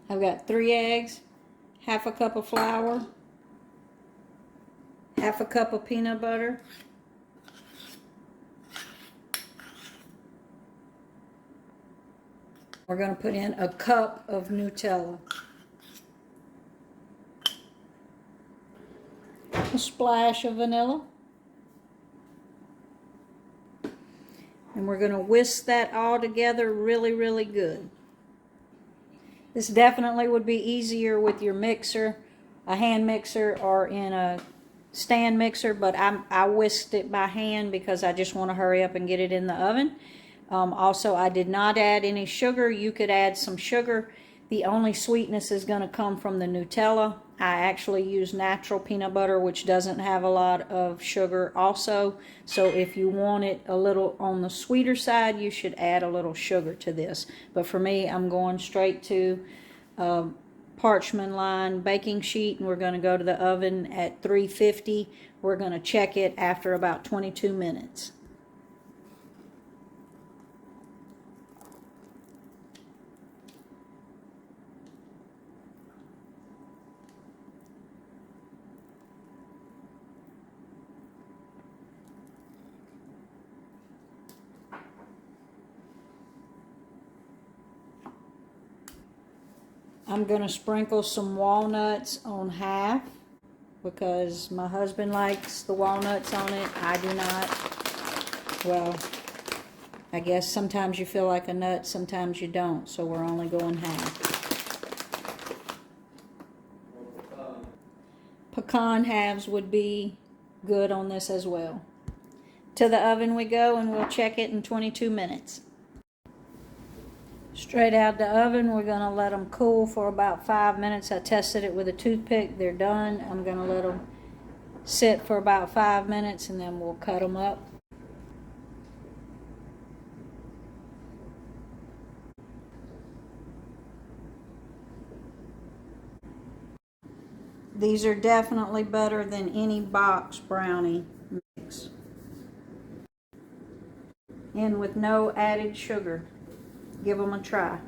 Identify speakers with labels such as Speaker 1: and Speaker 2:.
Speaker 1: I've got 3 eggs, half a cup of flour, half a cup of peanut butter, we're going to put in a cup of Nutella, a splash of vanilla, and we're going to whisk that all together really, really good. This definitely would be easier with your mixer, a hand mixer, or in a stand mixer, but I whisked it by hand because I just want to hurry up and get it in the oven. Also, I did not add any sugar. You could add some sugar. The only sweetness is going to come from the Nutella. I actually use natural peanut butter, which doesn't have a lot of sugar also. So if you want it a little on the sweeter side, you should add a little sugar to this. But for me, I'm going straight to parchment lined baking sheet, and we're going to go to the oven at 350. We're going to check it after about 22 minutes. I'm going to sprinkle some walnuts on half because my husband likes the walnuts on it. I do not. Well, I guess sometimes you feel like a nut, sometimes you don't, so we're only going half. Pecan halves would be good on this as well. To the oven we go, and we'll check it in 22 minutes. Straight out the oven, we're going to let them cool for about 5 minutes. I tested it with a toothpick. They're done. I'm going to let them sit for about 5 minutes, and then we'll cut them up. These are definitely better than any box brownie mix. And with no added sugar. Give them a try.